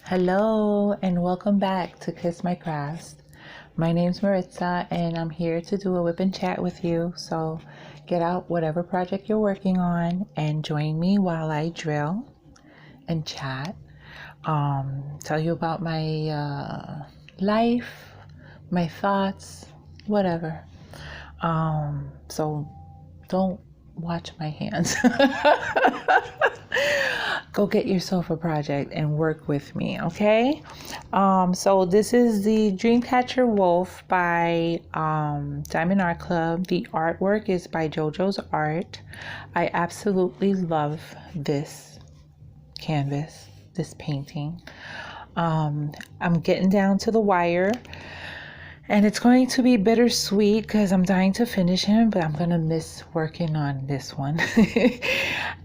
Hello and welcome back to Kiss My Krafts. My name's Maritza and I'm here to do a whip and chat with you. So get out whatever project you're working on and join me while I drill and chat. Tell you about my life, my thoughts, whatever. So don't watch my hands. Go get yourself a project and work with me, okay? So this is the Dreamcatcher Wolf by Diamond Art Club. The artwork is by JoJo's Art. I absolutely love this canvas, this painting. I'm getting down to the wire. And it's going to be bittersweet because I'm dying to finish him, but I'm going to miss working on this one.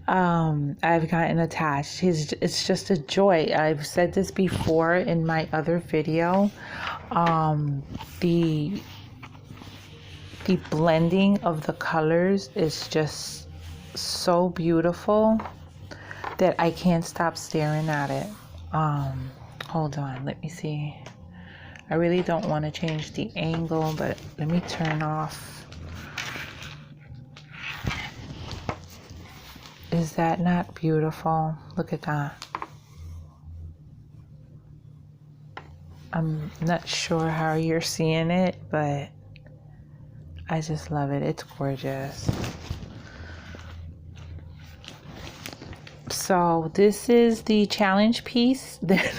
I've gotten attached. It's just a joy. I've said this before in my other video. The blending of the colors is just so beautiful that I can't stop staring at it. Hold on, let me see. I really don't want to change the angle, but let me turn off. Is that not beautiful? Look at that. I'm not sure how you're seeing it, but I just love it. It's gorgeous. So this is the challenge piece that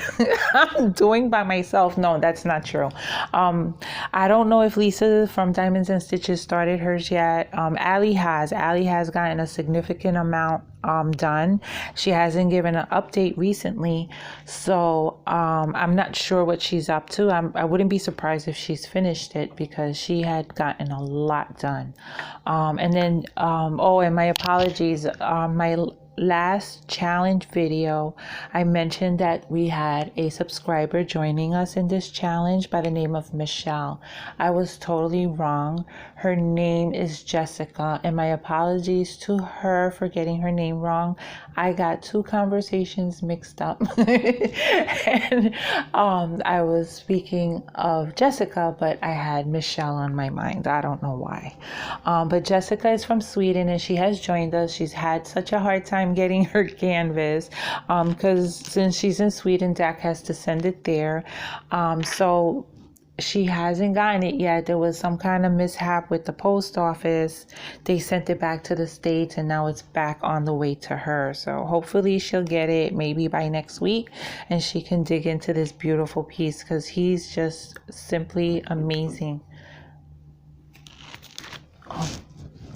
I'm doing by myself. No, that's not true. I don't know if Lisa from Diamonds and Stitches started hers yet. Allie has gotten a significant amount done. She hasn't given an update recently, so I'm not sure what she's up to. I wouldn't be surprised if she's finished it because she had gotten a lot done. And then and my apologies, my last challenge video, I mentioned that we had a subscriber joining us in this challenge by the name of Michelle. I was totally wrong. Her name is Jessica, and my apologies to her for getting her name wrong. I got two conversations mixed up and I was speaking of Jessica, but I had Michelle on my mind. I don't know why. But Jessica is from Sweden and she has joined us. She's had such a hard time getting her canvas because since she's in Sweden, Dak has to send it there. So she hasn't gotten it yet. There was some kind of mishap with the post office. They sent it back to the States and now it's back on the way to her. So hopefully she'll get it maybe by next week and she can dig into this beautiful piece because he's just simply amazing.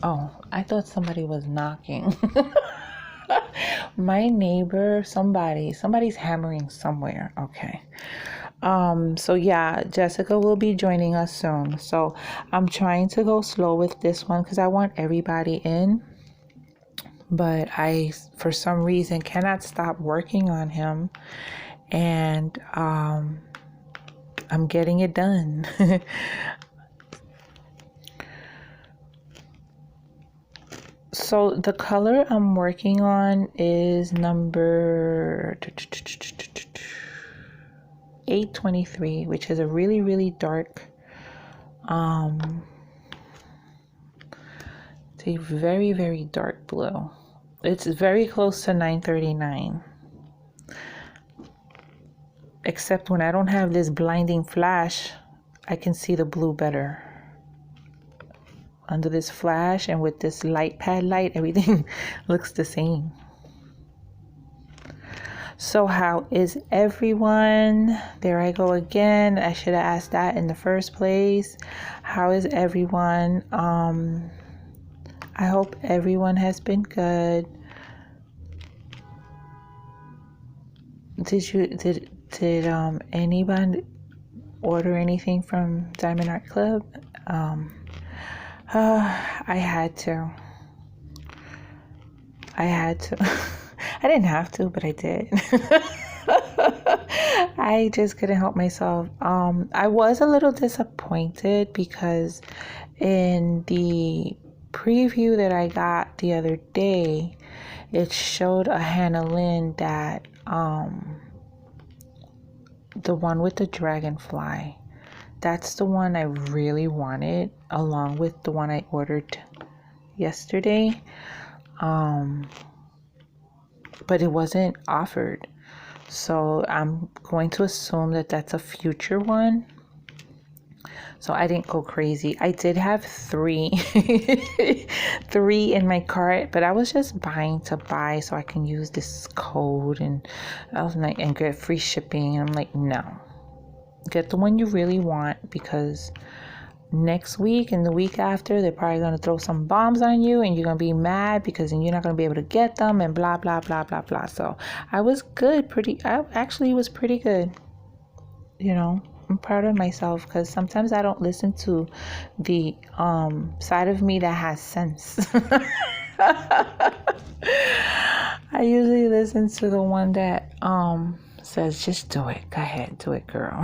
Oh, I thought somebody was knocking. My neighbor, somebody's hammering somewhere. Okay. So yeah, Jessica will be joining us soon. So I'm trying to go slow with this one because I want everybody in. But I, for some reason, cannot stop working on him. And I'm getting it done. So the color I'm working on is number 823, which is a really, really dark, it's a very, very dark blue. It's very close to 939. Except when I don't have this blinding flash, I can see the blue better. Under this flash and with this light pad light, everything looks the same. So how is everyone? There I go again. I should have asked that in the first place. How is everyone? I hope everyone has been good. Did anybody order anything from Diamond Art Club? I had to. I didn't have to, but I did. I just couldn't help myself. I was a little disappointed because in the preview that I got the other day, it showed a Hannah Lynn that the one with the dragonfly. That's the one I really wanted, along with the one I ordered yesterday. But it wasn't offered. So I'm going to assume that that's a future one. So I didn't go crazy. I did have three in my cart, but I was just buying to buy so I can use this code, and I was like, and get free shipping. And I'm like, no, get the one you really want, because next week and the week after, they're probably going to throw some bombs on you, and you're going to be mad because then you're not going to be able to get them, and blah, blah, blah, blah, blah. So I was good. I actually was pretty good. You know, I'm proud of myself, because sometimes I don't listen to the side of me that has sense. I usually listen to the one that says, just do it. Go ahead, do it, girl.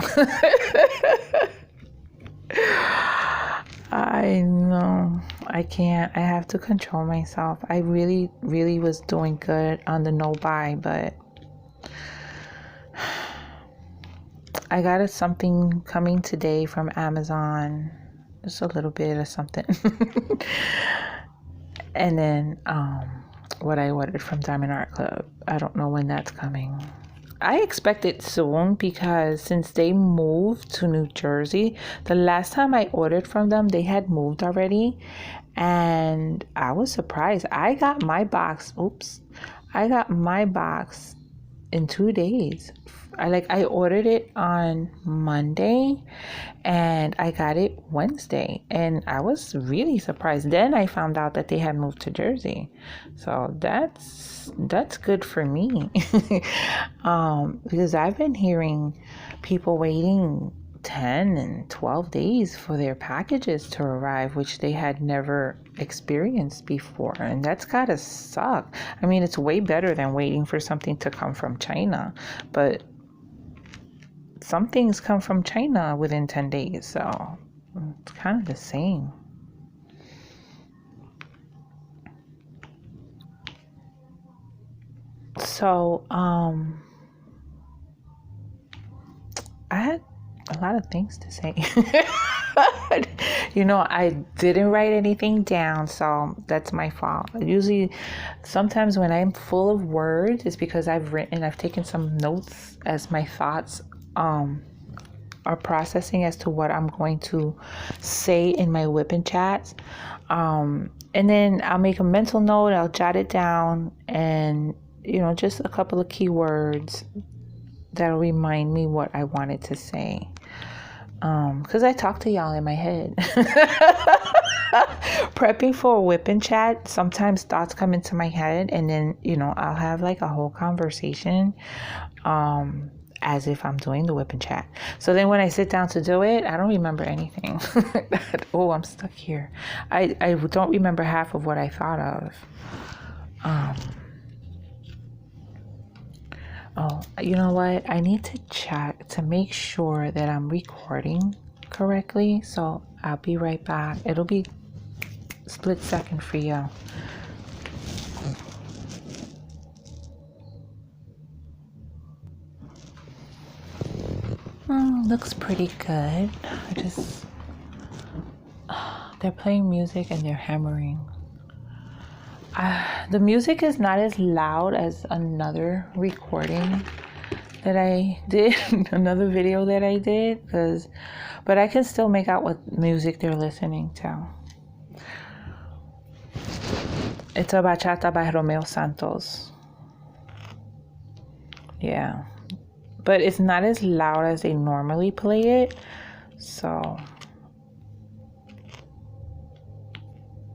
I know I can't. I have to control myself. I really, really was doing good on the no buy, but I got something coming today from Amazon, just a little bit of something. And then what I ordered from Diamond Art Club, I don't know when that's coming. I expect it soon, because since they moved to New Jersey, the last time I ordered from them, they had moved already. And I was surprised. I got my box in 2 days. I ordered it on Monday and I got it Wednesday, and I was really surprised. Then I found out that they had moved to Jersey, so that's good for me. Because I've been hearing people waiting 10 and 12 days for their packages to arrive, which they had never experienced before, and that's gotta suck. I mean, it's way better than waiting for something to come from China, but some things come from China within 10 days, so it's kind of the same. So I had a lot of things to say. You know, I didn't write anything down, so that's my fault. Usually, sometimes when I'm full of words, it's because I've taken some notes as my thoughts are processing as to what I'm going to say in my WIP and chats. And then I'll make a mental note, I'll jot it down, and, you know, just a couple of keywords that'll remind me what I wanted to say. Because I talk to y'all in my head. Prepping for a WIP and chat, sometimes thoughts come into my head, and then, you know, I'll have like a whole conversation as if I'm doing the WIP and chat. So then when I sit down to do it, I don't remember anything. Oh, I'm stuck here. I don't remember half of what I thought of. Oh, you know what? I need to check to make sure that I'm recording correctly. So I'll be right back. It'll be a split second for you. Looks pretty good. They're playing music and they're hammering. The music is not as loud as another recording that I did, another video that I did, but I can still make out what music they're listening to. It's a bachata by Romeo Santos. Yeah, but it's not as loud as they normally play it, so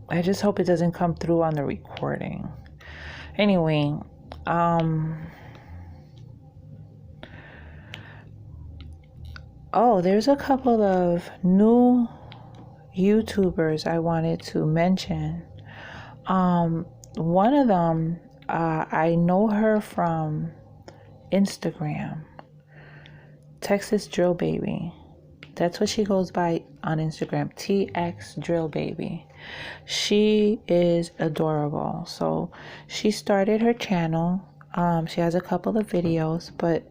I just hope it doesn't come through on the recording. Anyway, there's a couple of new YouTubers I wanted to mention. One of them, I know her from Instagram, Txdrill Baby. That's what she goes by on Instagram, Txdrill Baby. She is adorable. So she started her channel. She has a couple of videos, but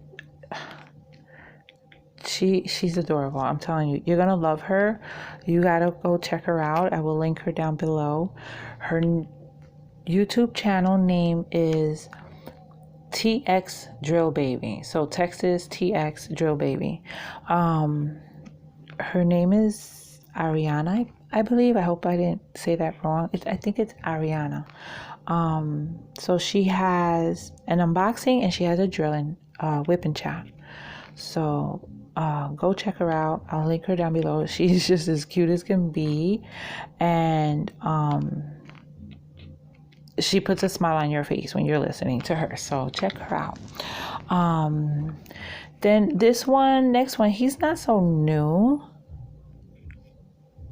she's adorable. I'm telling you, you're gonna love her. You gotta go check her out. I will link her down below. Her YouTube channel name is Txdrill Baby. So Texas Txdrill Baby. Her name is Ariana, I believe. I hope I didn't say that wrong. I think it's Ariana. So she has an unboxing and she has a drilling, whip and chat. So go check her out. I'll link her down below. She's just as cute as can be, and she puts a smile on your face when you're listening to her. So check her out. Then next one, he's not so new,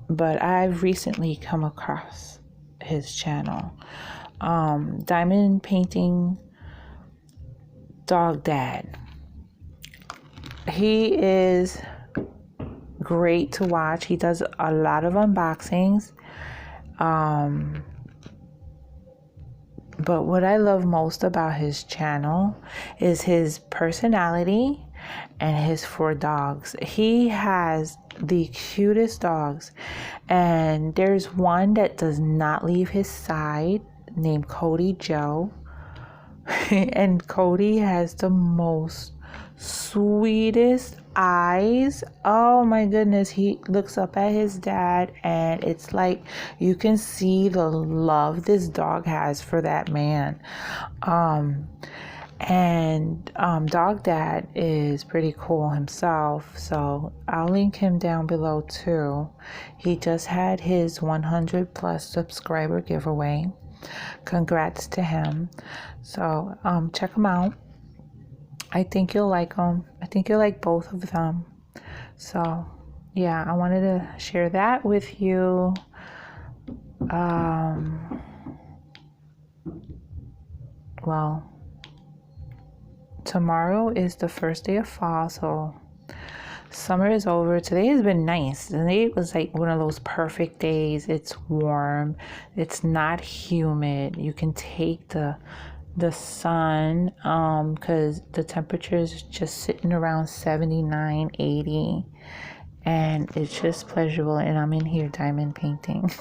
but I've recently come across his channel. Diamond Painting Dog Dad. He is great to watch. He does a lot of unboxings. But what I love most about his channel is his personality and his 4 dogs. He has the cutest dogs, and there's one that does not leave his side named Cody Joe. And Cody has the most sweetest eyes. Oh my goodness, he looks up at his dad, and it's like you can see the love this dog has for that man. Dog Dad is pretty cool himself, so I'll link him down below too. He just had his 100+ subscriber giveaway. Congrats to him. So check him out. I think you'll like them. I think you'll like both of them. So yeah, I wanted to share that with you. Well, tomorrow is the first day of fall, so summer is over. Today has been nice. Today was like one of those perfect days. It's warm. It's not humid. You can take the sun, because the temperature is just sitting around 79, 80, and it's just pleasurable. And I'm in here diamond painting.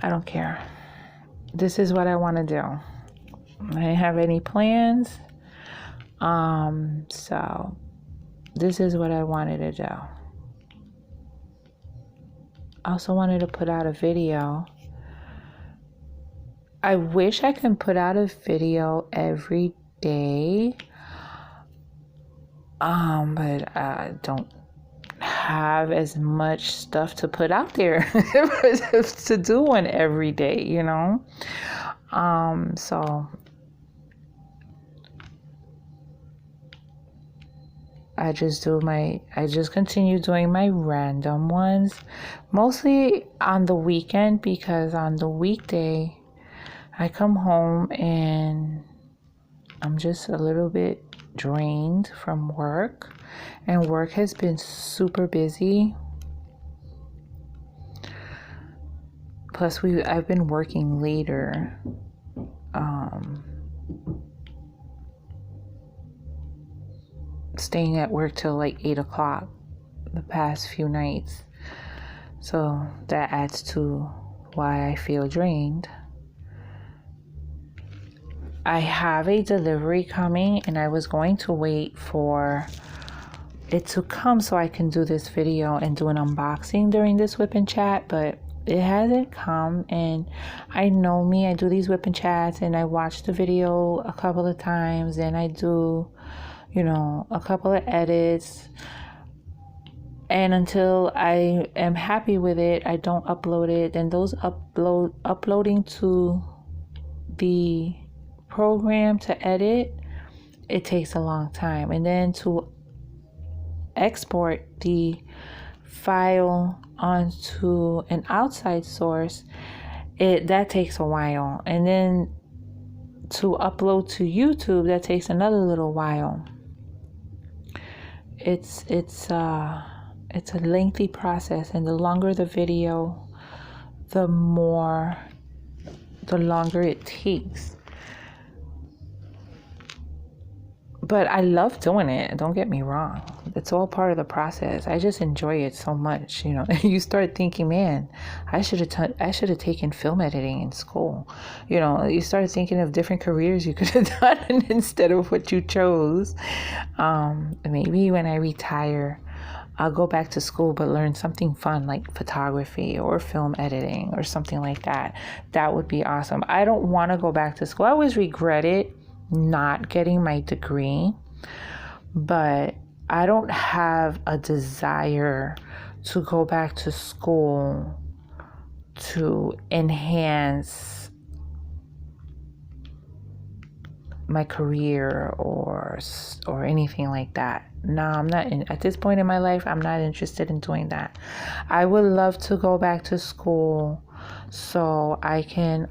I don't care. This is what I want to do. I didn't have any plans. So this is what I wanted to do. I also wanted to put out a video. I wish I could put out a video every day, but I don't have as much stuff to put out there to do one every day, you know. So I just continue doing my random ones, mostly on the weekend, because on the weekday I come home and I'm just a little bit drained from work, and work has been super busy. Plus I've been working later. Staying at work till like 8 o'clock the past few nights. So that adds to why I feel drained. I have a delivery coming, and I was going to wait for it to come so I can do this video and do an unboxing during this whip and chat, but it hasn't come. And I know me, I do these whip and chats and I watch the video a couple of times, and I do, you know, a couple of edits, and until I am happy with it, I don't upload it. And those uploading to the program to edit, it takes a long time, and then to export the file onto an outside source, that takes a while, and then to upload to YouTube, that takes another little while. It's a lengthy process, and the longer the video, the longer it takes. But I love doing it. Don't get me wrong. It's all part of the process. I just enjoy it so much, you know. You start thinking, man, I should have taken film editing in school. You know, you start thinking of different careers you could have done instead of what you chose. Maybe when I retire, I'll go back to school but learn something fun like photography or film editing or something like that. That would be awesome. I don't want to go back to school. I always regret it not getting my degree, but I don't have a desire to go back to school to enhance my career or anything like that. No, I'm not at this point in my life. I'm not interested in doing that. I would love to go back to school so I can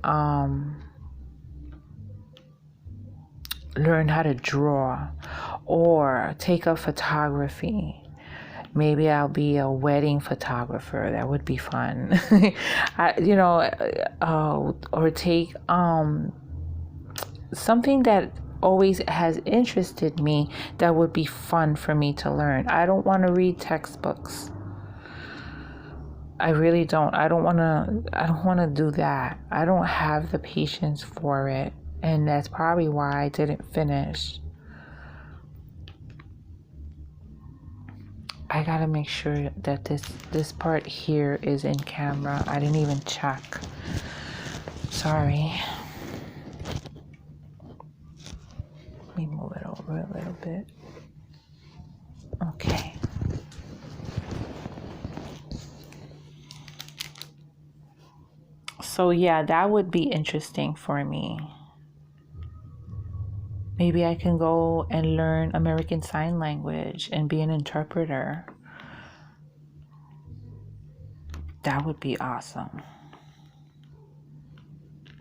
learn how to draw or take up photography. Maybe I'll be a wedding photographer. That would be fun. Or take something that always has interested me that would be fun for me to learn. I don't want to read textbooks. I really don't. I don't want to do that. I don't have the patience for it. And that's probably why I didn't finish. I gotta make sure that this part here is in camera. I didn't even check. Sorry. Let me move it over a little bit. Okay. So yeah, that would be interesting for me. Maybe I can go and learn American Sign Language and be an interpreter. That would be awesome.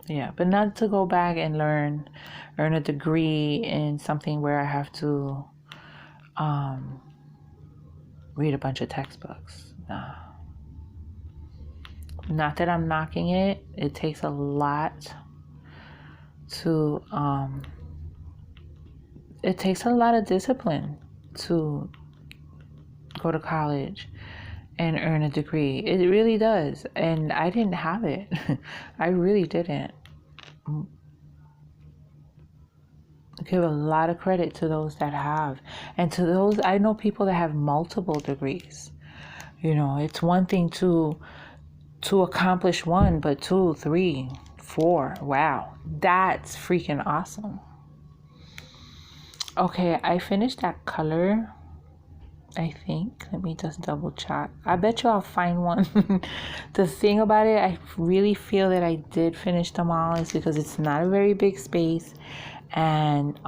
Yeah, but not to go back and earn a degree in something where I have to read a bunch of textbooks. Nah. Not that I'm knocking it. It takes a lot to it takes a lot of discipline to go to college and earn a degree. It really does. And I didn't have it. I really didn't. I give a lot of credit to those that have. And to those, I know people that have multiple degrees. You know, it's one thing to accomplish one, but 2, 3, 4, wow. That's freaking awesome. Okay, I finished that color, I think. Let me just double check. I bet you I'll find one. The thing about it, I really feel that I did finish them all is because it's not a very big space, and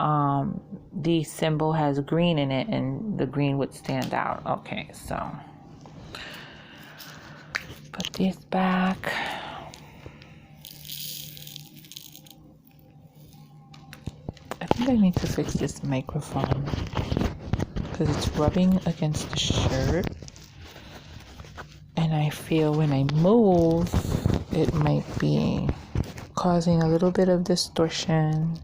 the symbol has green in it, and the green would stand out. Okay, so put this back. I think I need to fix this microphone because it's rubbing against the shirt, and I feel when I move it might be causing a little bit of distortion.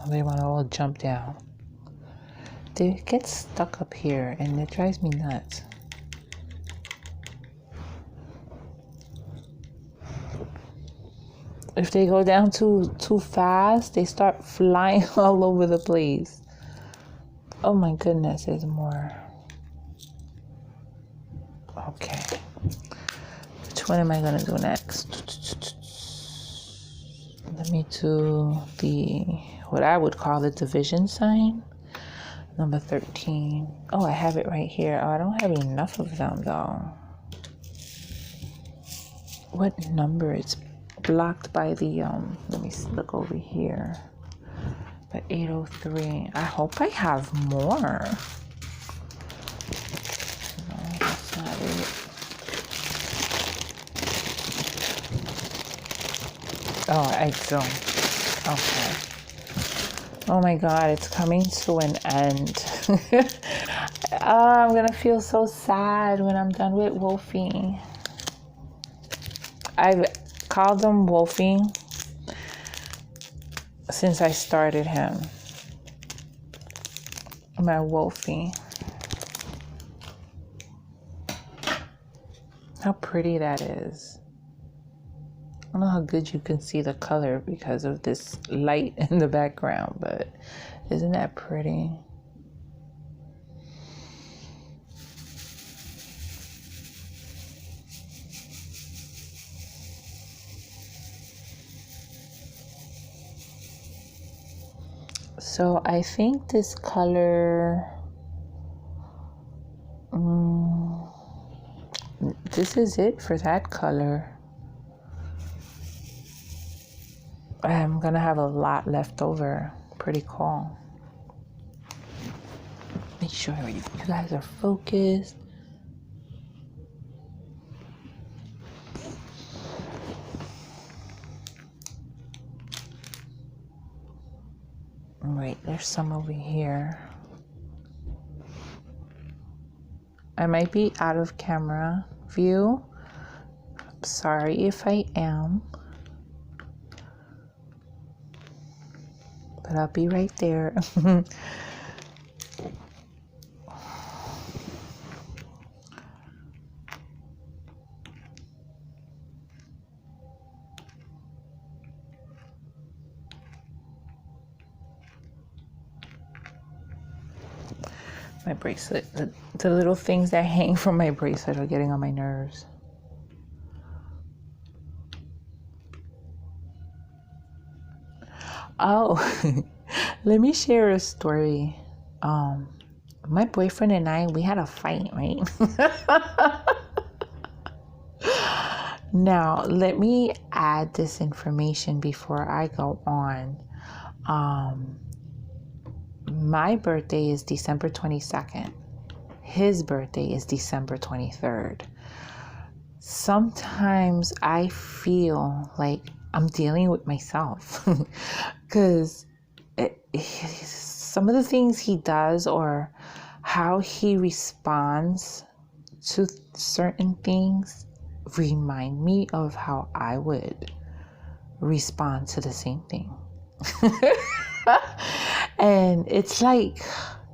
They want to all jump down. They get stuck up here and it drives me nuts. If they go down too fast, they start flying all over the place. Oh my goodness, there's more. Okay. Which one am I going to do next? Let me do what I would call the division sign. Number 13. Oh, I have it right here. Oh, I don't have enough of them though. What number? It's blocked by the let me look over here. But 803. I hope I have more. No, that's not it. Oh, I don't. Okay. Oh my God, it's coming to an end. I'm gonna feel so sad when I'm done with Wolfie. I've called him Wolfie since I started him. My Wolfie. How pretty that is. I don't know how good you can see the color because of this light in the background, but isn't that pretty? So I think this color, this is it for that color. I'm gonna have a lot left over. Pretty cool. Make sure you guys are focused. Wait, there's some over here. I might be out of camera view. I'm sorry if I am. But I'll be right there. My bracelet, the little things that hang from my bracelet are getting on my nerves. Oh, let me share a story. My boyfriend and I, we had a fight, right? Now, let me add this information before I go on. My birthday is December 22nd. His birthday is December 23rd. Sometimes I feel like I'm dealing with myself because some of the things he does or how he responds to certain things remind me of how I would respond to the same thing. And it's like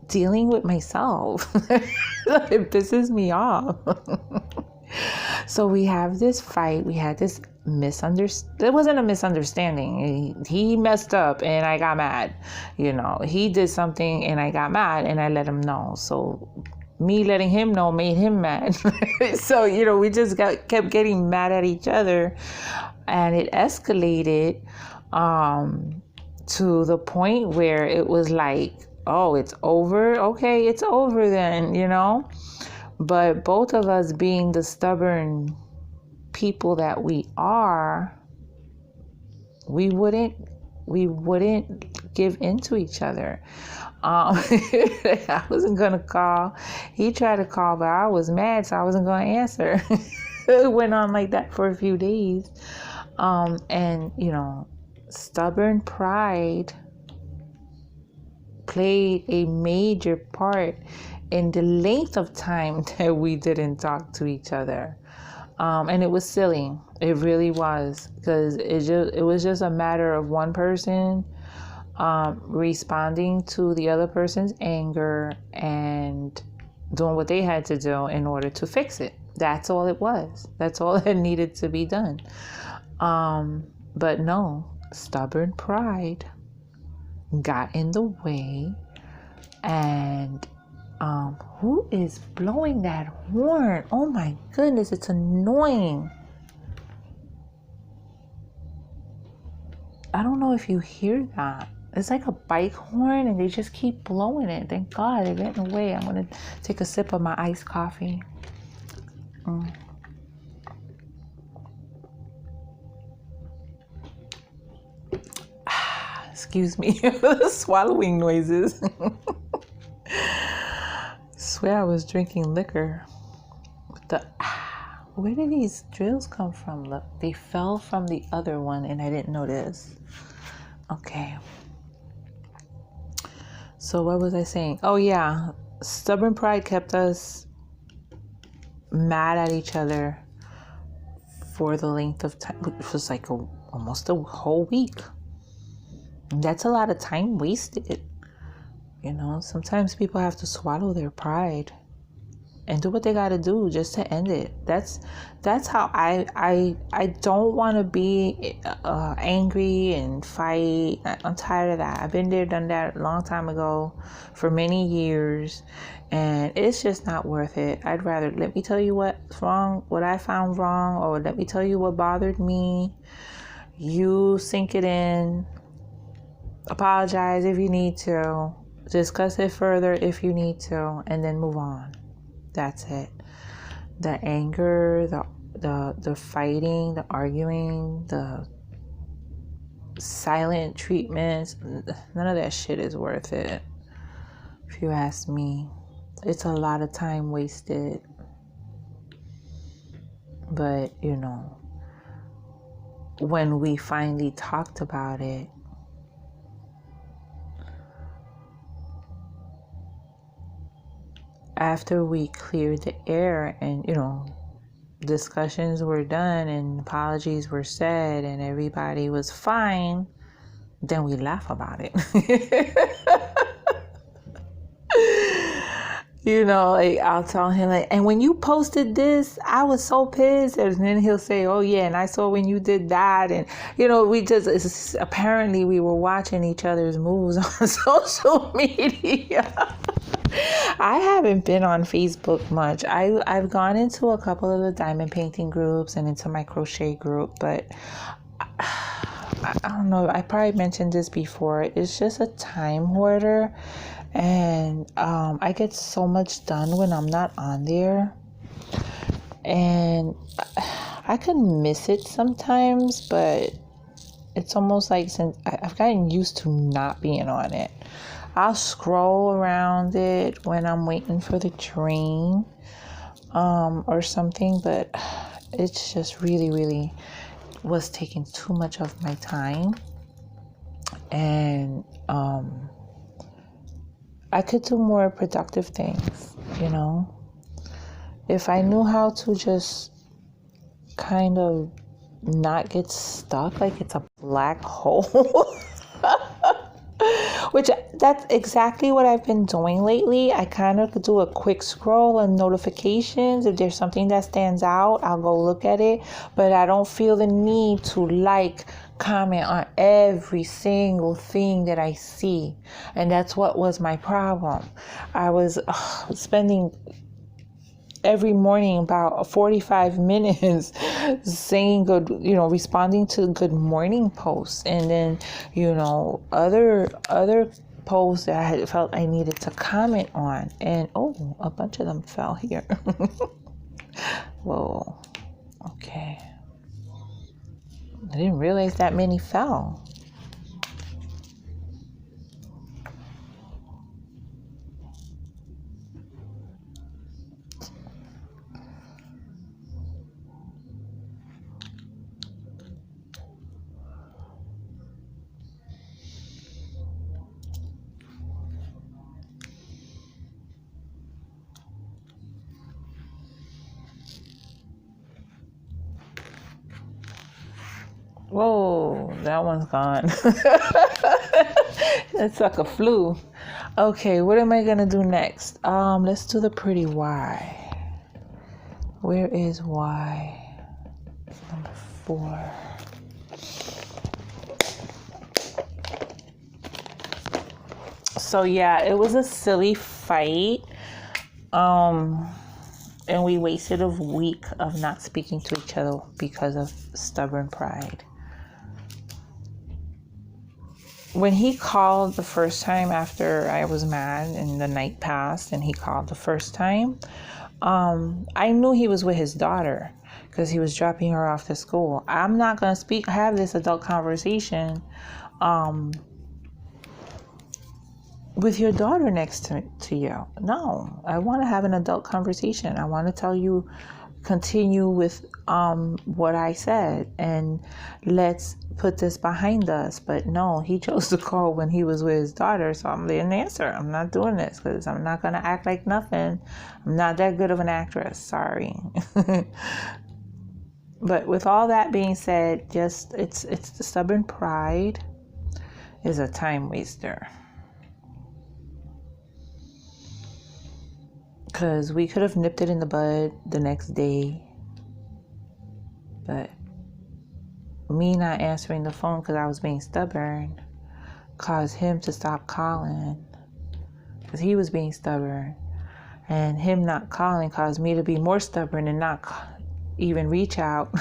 dealing with myself. It pisses me off. So we have this fight. We had this misunderstanding. It wasn't a misunderstanding. He messed up and I got mad. You know, he did something and I got mad and I let him know. So me letting him know made him mad. So, you know, we just kept getting mad at each other, and it escalated to the point where it was like, oh, it's over. Okay, it's over then, you know. But both of us, being the stubborn people that we are, we wouldn't give in to each other. I wasn't gonna call. He tried to call, but I was mad, so I wasn't gonna answer. It went on like that for a few days. And you know, stubborn pride played a major part in the length of time that we didn't talk to each other. And it was silly. It really was, because it was just a matter of one person responding to the other person's anger and doing what they had to do in order to fix it. That's all it was. That's all that needed to be done. But no, stubborn pride got in the way. And who is blowing that horn? Oh my goodness, it's annoying. I don't know if you hear that. It's like a bike horn and they just keep blowing it. Thank God they're getting away. I'm going to take a sip of my iced coffee. Excuse me, the swallowing noises. Swear I was drinking liquor. Where did these drills come from? Look, they fell from the other one and I didn't notice. Okay. So what was I saying? Oh yeah, stubborn pride kept us mad at each other for the length of time, which was like almost a whole week. That's a lot of time wasted. You know, sometimes people have to swallow their pride and do what they got to do just to end it. That's how I don't want to be angry and fight. I'm tired of that. I've been there, done that a long time ago for many years, and it's just not worth it. I'd rather let me tell you what's wrong, what I found wrong, or let me tell you what bothered me. You sink it in, apologize if you need to, discuss it further if you need to, and then move on. That's it. The anger, the fighting, the arguing, the silent treatments, none of that shit is worth it. If you ask me, it's a lot of time wasted. But, you know, when we finally talked about it, after we cleared the air and, you know, discussions were done and apologies were said and everybody was fine, then we laugh about it. You know, like I'll tell him, like, and when you posted this, I was so pissed. And then he'll say, oh yeah, and I saw when you did that. And, you know, apparently we were watching each other's moves on social media. I haven't been on Facebook much. I've gone into a couple of the diamond painting groups and into my crochet group, but I don't know. I probably mentioned this before. It's just a time hoarder, and I get so much done when I'm not on there, and I can miss it sometimes, but it's almost like since I've gotten used to not being on it. I'll scroll around it when I'm waiting for the train or something, but it's just really, really was taking too much of my time. And I could do more productive things, you know. If I knew how to just kind of not get stuck like it's a black hole. Which that's exactly what I've been doing lately. I kind of do a quick scroll and notifications. If there's something that stands out, I'll go look at it. But I don't feel the need to comment on every single thing that I see. And that's what was my problem. I was spending every morning about 45 minutes saying responding to good morning posts, and then, you know, other posts that I had felt I needed to comment on, and a bunch of them fell here. Whoa, okay, I didn't realize that many fell. Whoa, that one's gone. That's like a flu. Okay, what am I gonna do next? Let's do the pretty Y. Where is Y? Number 4. So yeah, it was a silly fight. And we wasted a week of not speaking to each other because of stubborn pride. When he called the first time after I was mad and the night passed and he called the first time, I knew he was with his daughter because he was dropping her off to school. I'm not going to have this adult conversation with your daughter next to you. No, I want to have an adult conversation. I want to tell you continue with what I said and let's put this behind us. But no, he chose to call when he was with his daughter, so I'm didn't answer. I'm not doing this because I'm not gonna act like nothing. I'm not that good of an actress, sorry. But with all that being said, just it's the stubborn pride is a time waster. Because we could have nipped it in the bud the next day. But me not answering the phone because I was being stubborn caused him to stop calling. Because he was being stubborn. And him not calling caused me to be more stubborn and not even reach out.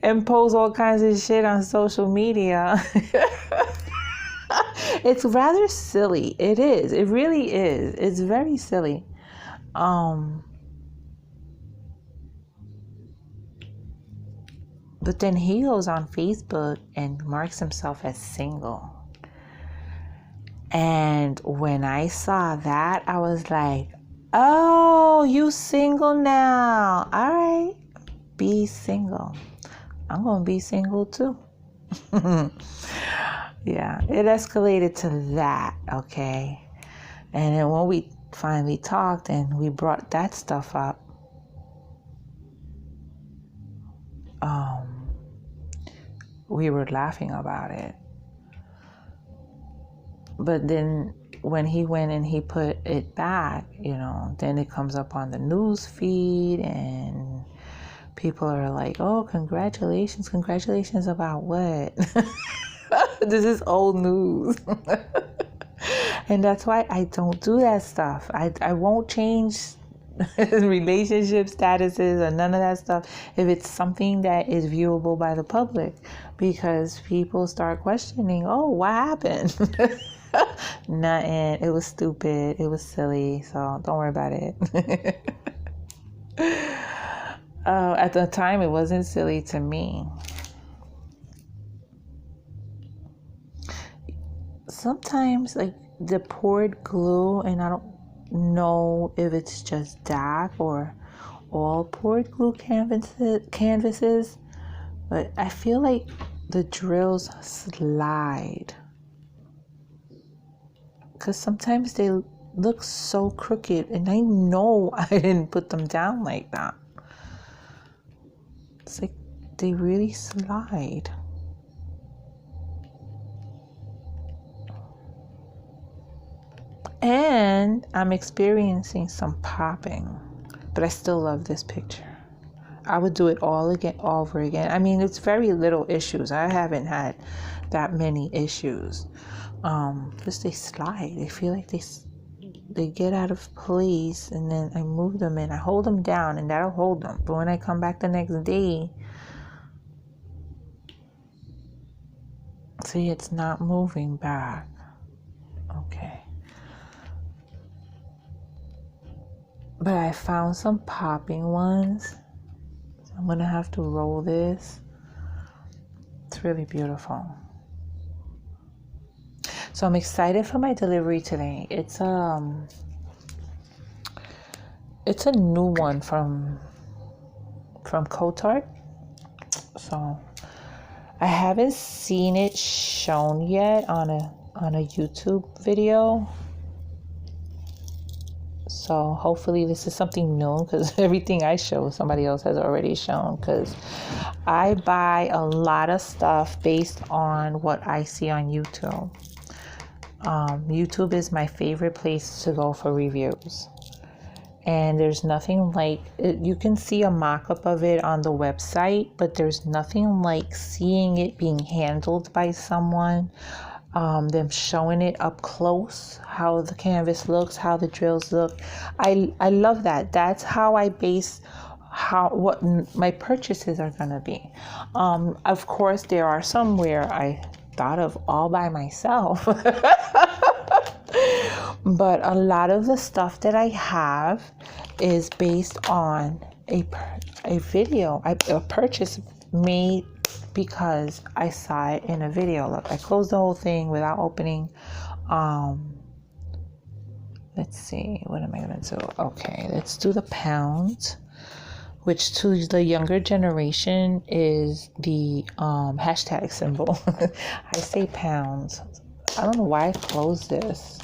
And post all kinds of shit on social media. It's rather silly. It is. It really is. It's very silly. But then he goes on Facebook and marks himself as single. And when I saw that, I was like, oh, you single now. All right. Be single. I'm going to be single too. Yeah, it escalated to that, okay? And then when we finally talked and we brought that stuff up, we were laughing about it. But then when he went and he put it back, you know, then it comes up on the news feed and people are like, oh, congratulations. Congratulations about what? This is old news. And that's why I don't do that stuff. I won't change relationship statuses or none of that stuff if it's something that is viewable by the public, because people start questioning, oh, what happened? Nothing. It was stupid. It was silly. So don't worry about it. At the time, it wasn't silly to me. Sometimes, like, the poured glue, and I don't know if it's just that or all poured glue canvases, but I feel like the drills slide. Because sometimes they look so crooked, and I know I didn't put them down like that. It's like they really slide. And I'm experiencing some popping, but I still love this picture. I would do it all over again. I mean, it's very little issues. I haven't had that many issues. Just they slide. They feel like they get out of place, and then I move them and I hold them down, and that'll hold them. But when I come back the next day, see, it's not moving back. Okay. But I found some popping ones. So I'm gonna have to roll this. It's really beautiful. So I'm excited for my delivery today. It's a new one from Cotart. So I haven't seen it shown yet on a YouTube video. So hopefully this is something new, because everything I show somebody else has already shown, because I buy a lot of stuff based on what I see on YouTube. YouTube is my favorite place to go for reviews. And there's nothing like it. You can see a mock-up of it on the website, but there's nothing like seeing it being handled by someone. Them showing it up close, how the canvas looks, how the drills look. I love that. That's how I base what my purchases are gonna be. Of course, there are some where I thought of all by myself, but a lot of the stuff that I have is based on a purchase made because I saw it in a video. Look, I closed the whole thing without opening Let's see, what am I gonna do? Okay, let's do the pound, which to the younger generation is the hashtag symbol. I say pounds. I don't know why I closed this.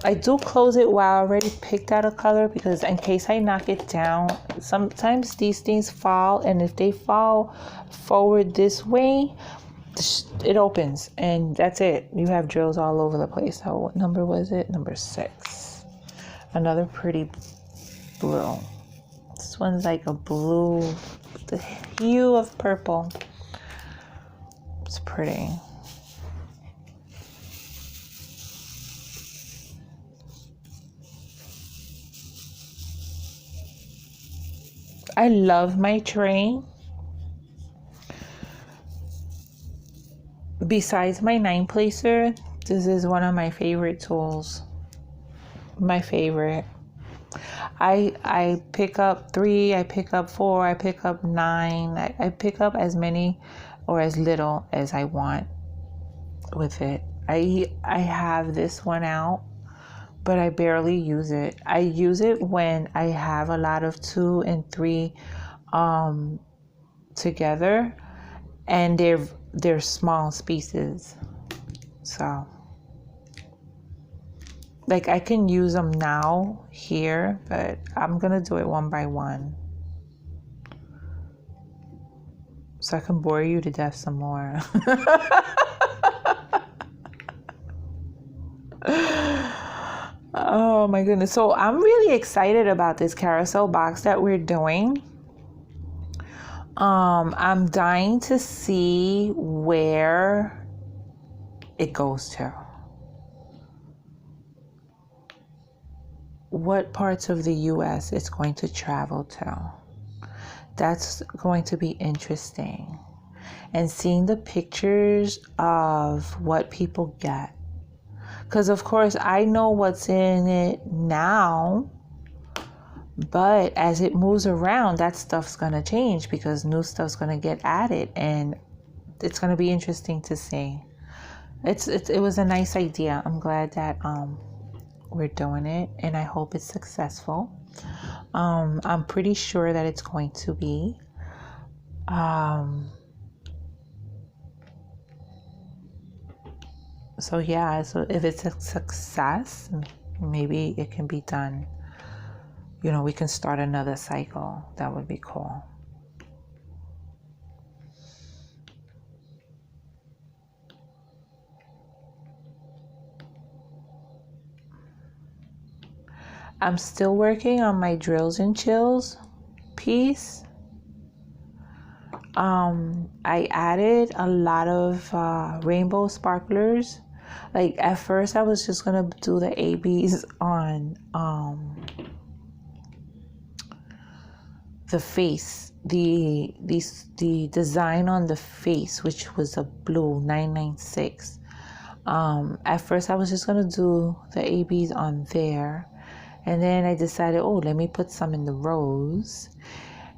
I do close it while I already picked out a color, because in case I knock it down, sometimes these things fall, and if they fall forward this way, it opens, and that's it. You have drills all over the place. So what number was it? Number 6. Another pretty blue. This one's like a blue, the hue of purple. It's pretty. I love my tray. Besides my 9-placer, this is one of my favorite tools. My favorite. I pick up 3, I pick up 4, I pick up 9. I pick up as many or as little as I want with it. I have this one out, but I barely use it. I use it when I have a lot of 2 and 3 together, and they're small pieces. So like I can use them now here, but I'm gonna do it one by one so I can bore you to death some more. Oh my goodness. So I'm really excited about this carousel box that we're doing. I'm dying to see where it goes to. What parts of the US it's going to travel to. That's going to be interesting. And seeing the pictures of what people get. Because of course I know what's in it now, but as it moves around, that stuff's going to change because new stuff's going to get added, and it's going to be interesting to see. It was a nice idea. I'm glad that we're doing it, and I hope it's successful. I'm pretty sure that it's going to be. So yeah, so if it's a success, maybe it can be done. You know, we can start another cycle. That would be cool. I'm still working on my drills and chills piece. I added a lot of rainbow sparklers. Like at first I was just gonna do the ABs on the face, the design on the face, which was a blue 996. At first I was just gonna do the ABs on there, and then I decided, oh, let me put some in the rose,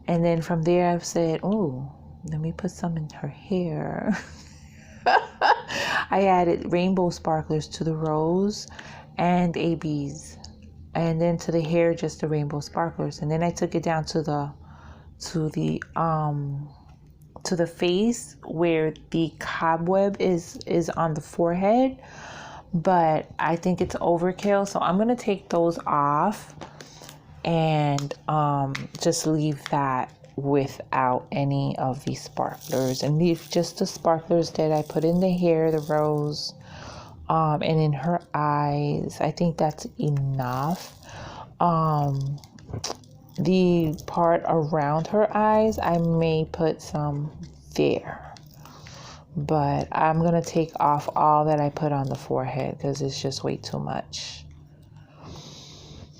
and then from there I've said, oh, let me put some in her hair. I added rainbow sparklers to the rose and ABs, and then to the hair just the rainbow sparklers, and then I took it down to the face where the cobweb is on the forehead, but I think it's overkill, so I'm gonna take those off and just leave that without any of these sparklers, and leave just the sparklers that I put in the hair, the rose, and in her eyes. I think that's enough. The part around her eyes, I may put some there, but I'm gonna take off all that I put on the forehead because it's just way too much.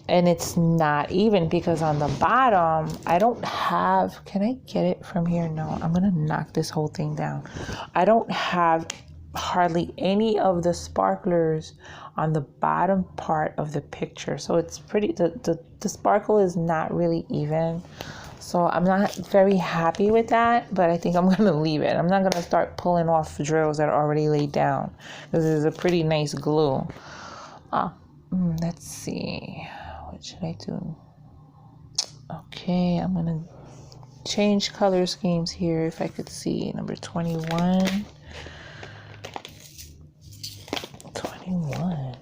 And it's not even, because on the bottom I don't have, can I get it from here? No, I'm gonna knock this whole thing down. I don't have hardly any of the sparklers on the bottom part of the picture, so it's pretty, the sparkle is not really even, so I'm not very happy with that, but I think I'm gonna leave it. I'm not gonna start pulling off drills that are already laid down because it's a pretty nice glue. Let's see. What should I do? Okay, I'm going to change color schemes here if I could see. Number 21. 21.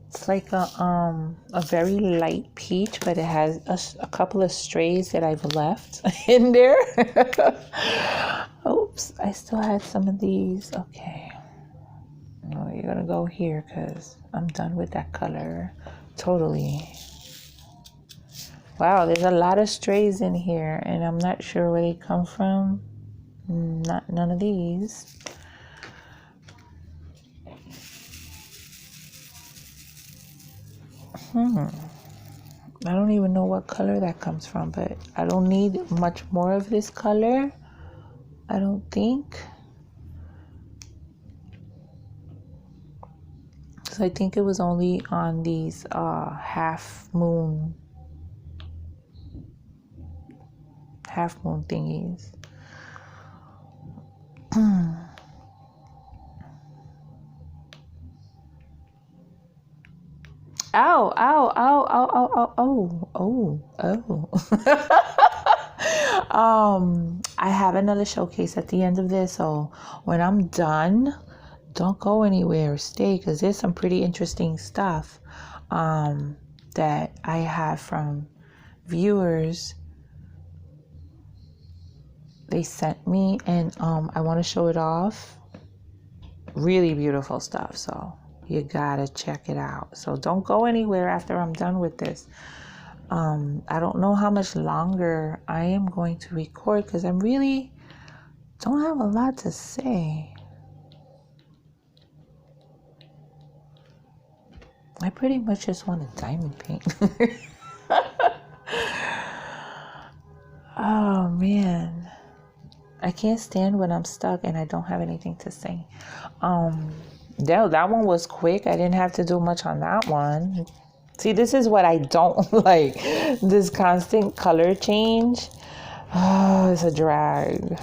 It's like a very light peach, but it has a couple of strays that I've left in there. Oops, I still had some of these. Okay. No, you're gonna go here because I'm done with that color. Totally. Wow, there's a lot of strays in here, and I'm not sure where they come from. None of these. I don't even know what color that comes from, but I don't need much more of this color, I don't think. Because I think it was only on these half moon thingies. Ow, ow, ow, ow, ow, ow, oh, oh. I have another showcase at the end of this, so when I'm done, don't go anywhere, stay, because there's some pretty interesting stuff that I have from viewers. They sent me, and I want to show it off. Really beautiful stuff, so you gotta check it out. So don't go anywhere after I'm done with this. I don't know how much longer I am going to record because I really don't have a lot to say. I pretty much just want to diamond paint. Oh man, I can't stand when I'm stuck and I don't have anything to say. That one was quick. I didn't have to do much on that one. See, this is what I don't like. This constant color change. Oh, it's a drag.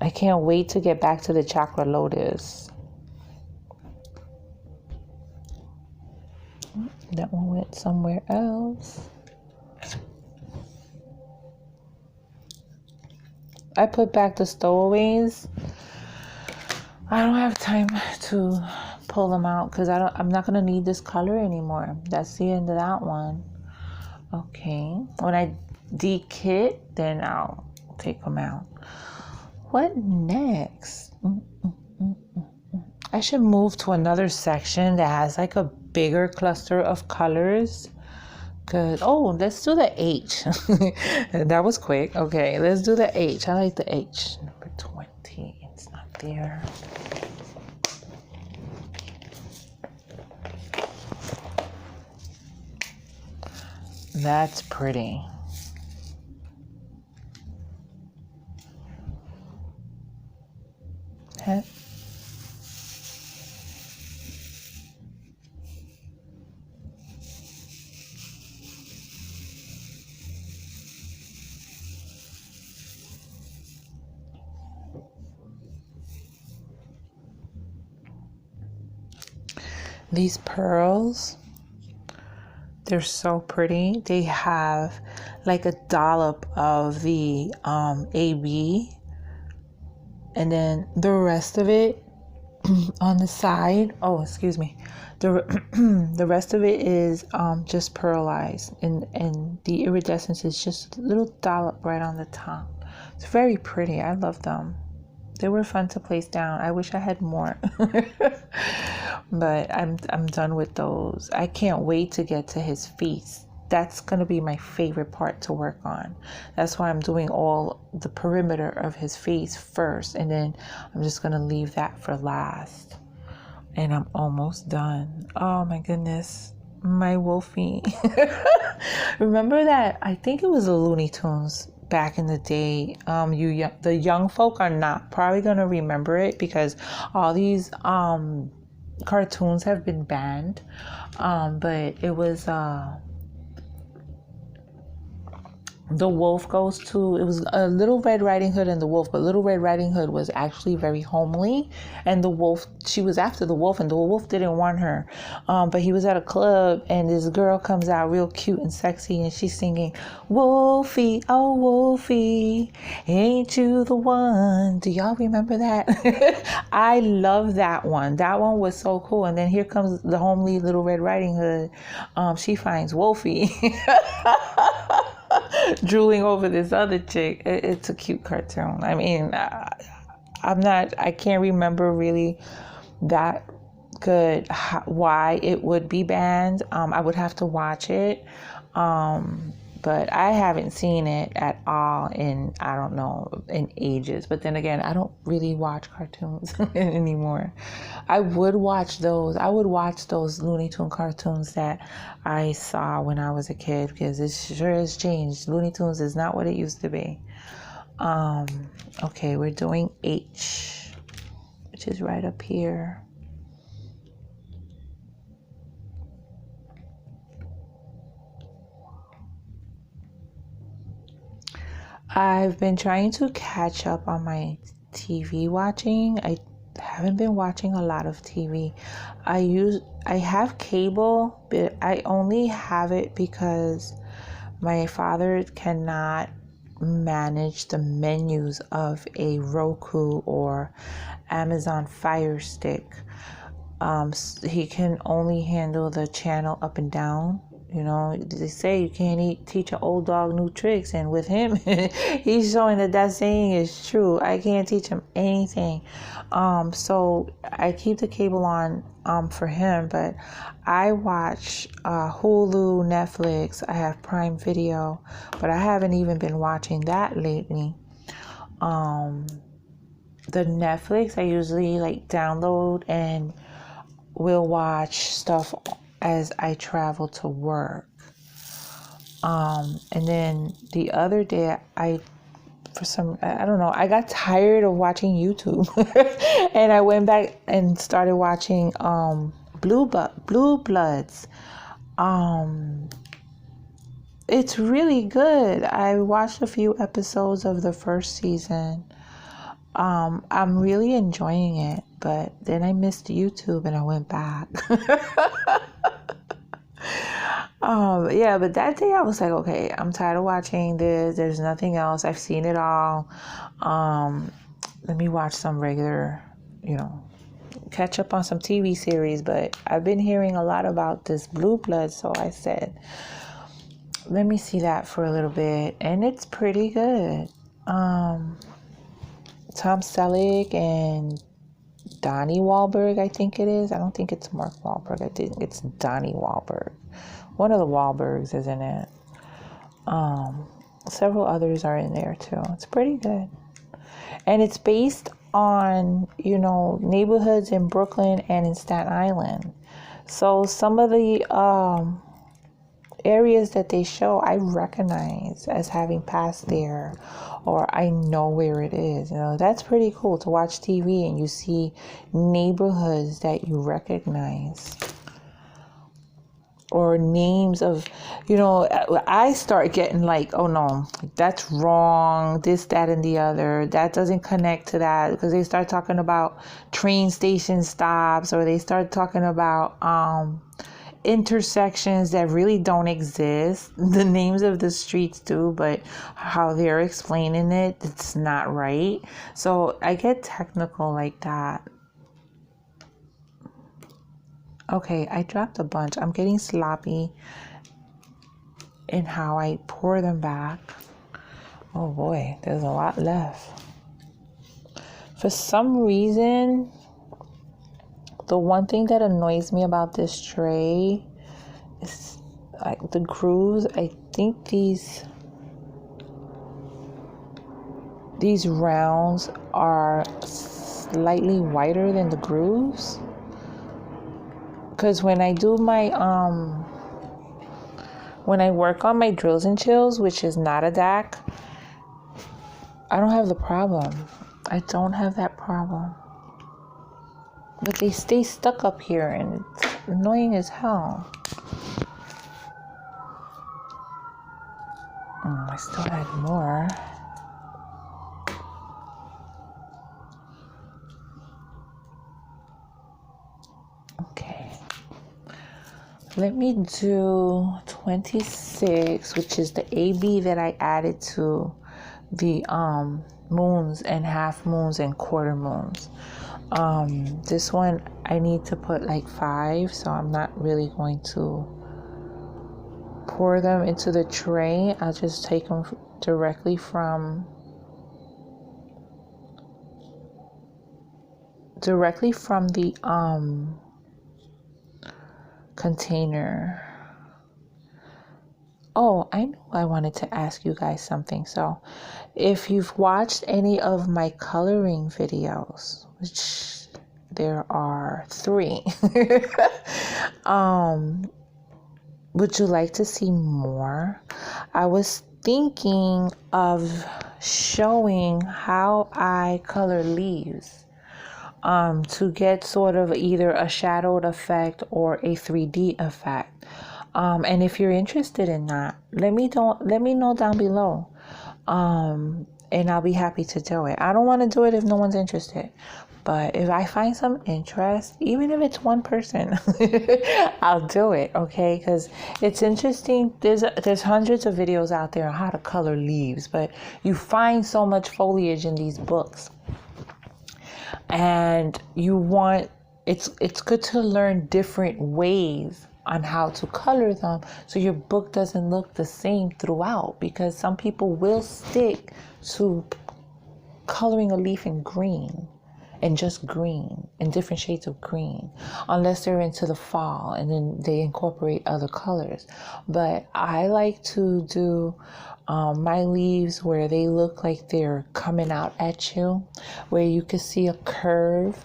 I can't wait to get back to the chakra lotus. That one went somewhere else. I put back the stowaways. I don't have time to pull them out because I'm not gonna need this color anymore. That's the end of that one. Okay, when I de-kit, then I'll take them out. What next? I should move to another section that has like a bigger cluster of colors. Good. Oh, let's do the H. That was quick. Okay, let's do the H. I like the H. Number 20. It's not there. That's pretty. Okay. These pearls, they're so pretty. They have like a dollop of the AB, and then the rest of it on the side. Oh, excuse me. The rest of it is just pearlized, and the iridescence is just a little dollop right on the top. It's very pretty. I love them. They were fun to place down. I wish I had more. But I'm done with those. I can't wait to get to his feet. That's going to be my favorite part to work on. That's why I'm doing all the perimeter of his face first, and then I'm just going to leave that for last. And I'm almost done. Oh my goodness. My Wolfie. Remember that? I think it was the Looney Tunes back in the day. The young folk are not probably going to remember it because all these cartoons have been banned. But it was the wolf goes to, it was a Little Red Riding Hood and the wolf, but Little Red Riding Hood was actually very homely, and the wolf, she was after the wolf, and the wolf didn't want her, but he was at a club, and this girl comes out real cute and sexy, and she's singing, Wolfie, oh Wolfie, ain't you the one? Do y'all remember that? I love that one. That one was so cool. And then here comes the homely Little Red Riding Hood. She finds Wolfie drooling over this other chick. It's a cute cartoon. I mean, I can't remember really that good why it would be banned. I would have to watch it. But I haven't seen it at all in, I don't know, in ages. But then again, I don't really watch cartoons anymore. I would watch those. I would watch those Looney Tune cartoons that I saw when I was a kid, because it sure has changed. Looney Tunes is not what it used to be. Okay, we're doing H, which is right up here. I've been trying to catch up on my TV watching. I haven't been watching a lot of TV. I have cable, but I only have it because my father cannot manage the menus of a Roku or Amazon Fire Stick. He can only handle the channel up and down. You know, they say you can't teach an old dog new tricks, and with him, he's showing that saying is true. I can't teach him anything. So I keep the cable on for him, but I watch Hulu, Netflix. I have Prime Video, but I haven't even been watching that lately. The Netflix I usually like download and will watch stuff as I travel to work. And then the other day I don't know, I got tired of watching YouTube and I went back and started watching Blue Bloods. It's really good. I watched a few episodes of the first season. I'm really enjoying it, but then I missed YouTube and I went back. Yeah, but that day I was like, okay, I'm tired of watching this. There's nothing else. I've seen it all. Let me watch some regular, catch up on some TV series. But I've been hearing a lot about this Blue Blood, so I said, let me see that for a little bit. And it's pretty good. Tom Selleck and Donnie Wahlberg, I think it is. I don't think it's Mark Wahlberg. I think it's Donnie Wahlberg. One of the Wahlbergs is in it. Several others are in there too. It's pretty good. And it's based on, neighborhoods in Brooklyn and in Staten Island. So some of the areas that they show, I recognize as having passed there, or I know where it is. That's pretty cool to watch TV and you see neighborhoods that you recognize. Or names of, I start getting like, oh no, that's wrong, this, that, and the other. That doesn't connect to that, because they start talking about train station stops, or they start talking about intersections that really don't exist. The names of the streets do, but how they're explaining it, it's not right. So I get technical like that. Okay, I dropped a bunch. I'm getting sloppy in how I pour them back. Oh boy, there's a lot left. For some reason, the one thing that annoys me about this tray is like the grooves. I think these rounds are slightly wider than the grooves. Because when I do my, when I work on my drills and chills, which is not a DAC, I don't have the problem. I don't have that problem. But they stay stuck up here and it's annoying as hell. I still had more. Okay. Let me do 26, which is the AB that I added to the moons and half moons and quarter moons. This one I need to put like 5, so I'm not really going to pour them into the tray. I'll just take them directly from the container. Oh, I know I wanted to ask you guys something. So if you've watched any of my coloring videos, which there are 3, would you like to see more? I was thinking of showing how I color leaves to get sort of either a shadowed effect or a 3D effect. And if you're interested in that, let me know down below. And I'll be happy to do it. I don't want to do it if no one's interested. But if I find some interest, even if it's one person, I'll do it, okay? Because it's interesting. There's hundreds of videos out there on how to color leaves, but you find so much foliage in these books. And it's good to learn different ways on how to color them so your book doesn't look the same throughout, because some people will stick to coloring a leaf in green and just green and different shades of green unless they're into the fall and then they incorporate other colors. But I like to do my leaves where they look like they're coming out at you, where you can see a curve,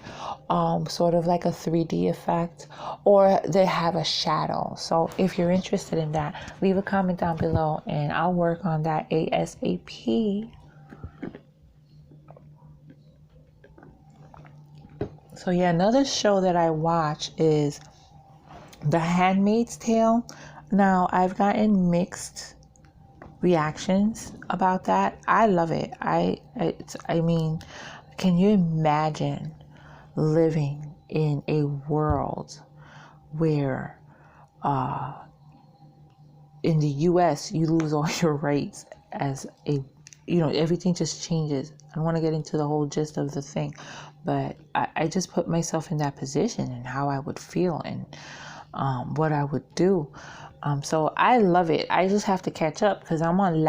sort of like a 3D effect, or they have a shadow. So if you're interested in that, leave a comment down below and I'll work on that ASAP. So yeah, another show that I watch is The Handmaid's Tale. Now, I've gotten mixed reactions about that. I love it. I mean, can you imagine living in a world where in the US you lose all your rights as a, everything just changes. I don't want to get into the whole gist of the thing, but I just put myself in that position and how I would feel and what I would do. So I love it. I just have to catch up because I'm on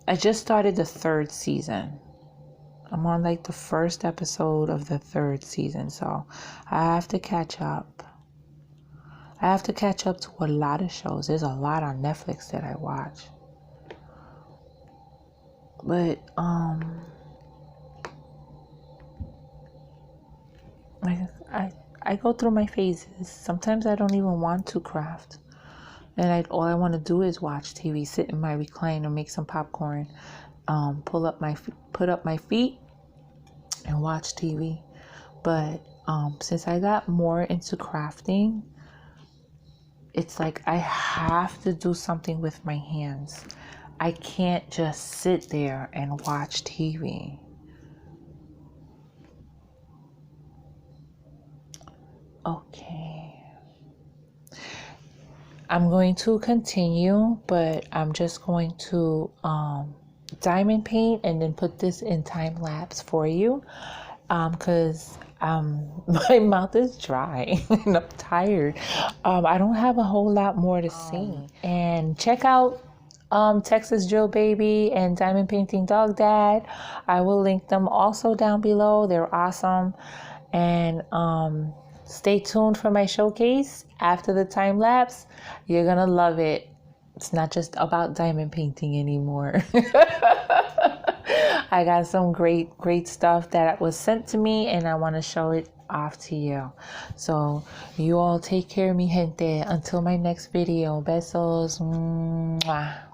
I just started the 3rd season. I'm on like the 1st episode of the 3rd season. So I have to catch up. I have to catch up to a lot of shows. There's a lot on Netflix that I watch. But I go through my phases. Sometimes I don't even want to craft, and all I want to do is watch TV, sit in my recliner, make some popcorn, put up my feet, and watch TV. But since I got more into crafting, it's like I have to do something with my hands. I can't just sit there and watch TV. Okay. I'm going to continue, but I'm just going to diamond paint and then put this in time lapse for you, because my mouth is dry and I'm tired. I don't have a whole lot more to say. And check out Txdrill Baby and Diamond Painting Dog Dad. I will link them also down below. They're awesome. And stay tuned for my showcase after the time lapse. You're gonna love it. It's not just about diamond painting anymore. I got some great stuff that was sent to me and I want to show it off to you. So you all take care of me, gente. Until my next video. Besos. Mwah.